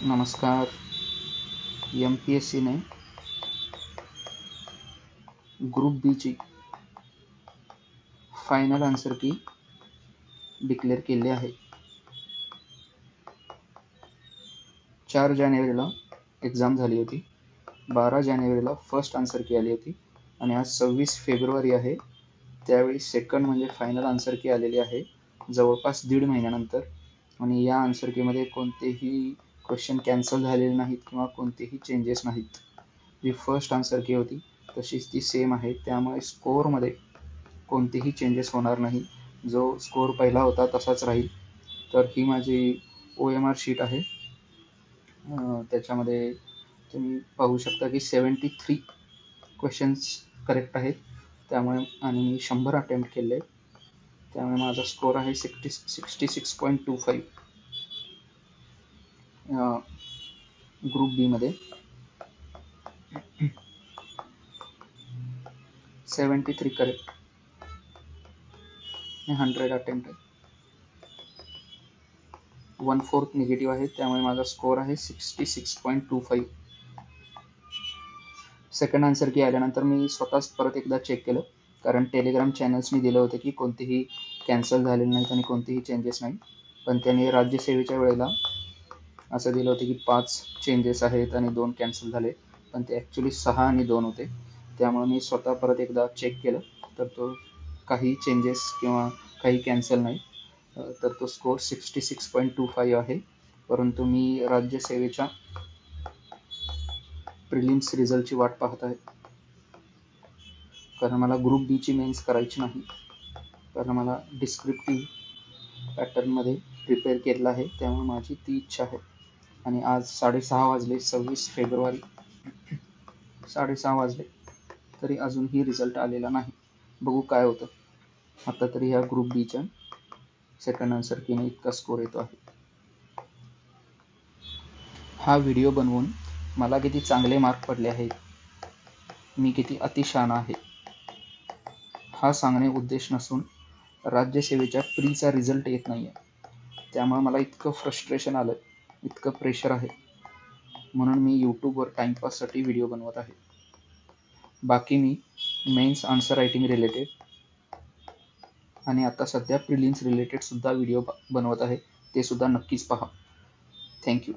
नमस्कार. MPSCने ग्रुप बीची final answer की डिक्लेअर केली आहे. 4 जानेवारीला एक्झाम झाली होती. 12 जानेवारीला फर्स्ट आन्सर की आली होती आणि आज 26 फेब्रुवारी आहे. त्यावेळी सेकंड म्हणजे फायनल आन्सर की आलेली आहे जवळपास 1.5 महिन्यानंतर. आणि या आन्सर कीमध्ये कोणतेही क्वेश्चन कॅन्सल झालेले नाहीत किंवा कोणतेही चेंजेस नाहीत. जी फर्स्ट आन्सर की होती तशीच ती सेम आहे. त्यामुळे स्कोअरमध्ये कोणतेही चेंजेस होणार नाही. जो स्कोअर पहिला होता तसाच राहील. तर ही माझी OMR शीट आहे. त्याच्यामध्ये तुम्ही पाहू शकता की 73 क्वेश्चन्स करेक्ट आहेत. त्यामुळे आणि मी 100 अटेम्प्ट केले. त्यामुळे माझा स्कोअर आहे 66.25 ग्रुप बी मध्ये. 73 करेक्ट आणि 100 अटेम्प्ट आहे. 1/4 निगेटिव्ह आहे. त्यामुळे माझा स्कोअर आहे 66.25. सेकंड आन्सर की आल्यानंतर मी स्वतःच परत एकदा चेक केलं, कारण टेलिग्राम चॅनल्सनी दिलं होतं की कोणतेही कॅन्सल झालेले नाहीत आणि कोणतेही चेंजेस नाही. पण त्यांनी राज्यसेवेच्या वेळेला असं दिलं होतं की 5 चेंजेस आहेत आणि 2 कॅन्सल झाले. पण ते ॲक्च्युली 6 आणि 2 होते. त्यामुळे मी स्वतः परत एकदा चेक केलं तर तो काही चेंजेस किंवा काही कॅन्सल नाही. तर तो स्कोअर 66.25 आहे. परंतु मी राज्यसेवेच्या प्रिलिम्स रिझल्टची वाट पाहत आहे, कारण मला ग्रुप बीची मेन्स करायची नाही. कारण मला डिस्क्रिप्टिव्ह पॅटर्नमध्ये प्रिपेअर केलेलं आहे. त्यामुळे माझी ती इच्छा आहे. आणि आज 6:30 वाजले, 26 फेब्रुवारी 6:30 वाजले तरी अजूनही रिझल्ट आलेला नाही. बघू काय होतं. आता तरी ह्या ग्रुप बीच्या सेकंड आन्सर कीने इतका स्कोअर येतो आहे. हा व्हिडिओ बनवून मला किती चांगले मार्क पडले आहेत, मी किती अतिशहाणा आहे, हा सांगणे उद्देश नसून राज्यसेवेच्या प्रीचा रिझल्ट येत नाही आहे. त्यामुळे मला इतकं फ्रस्ट्रेशन आलं, इतकं प्रेशर आहे. म्हणून मी यूट्यूबवर टाईमपाससाठी व्हिडिओ बनवत आहे. बाकी मी मेन्स आन्सर रायटिंग रिलेटेड आणि आता सध्या प्रिलिम्स रिलेटेड सुद्धा व्हिडिओ बनवत आहे. ते सुद्धा नक्कीच पहा. थँक्यू.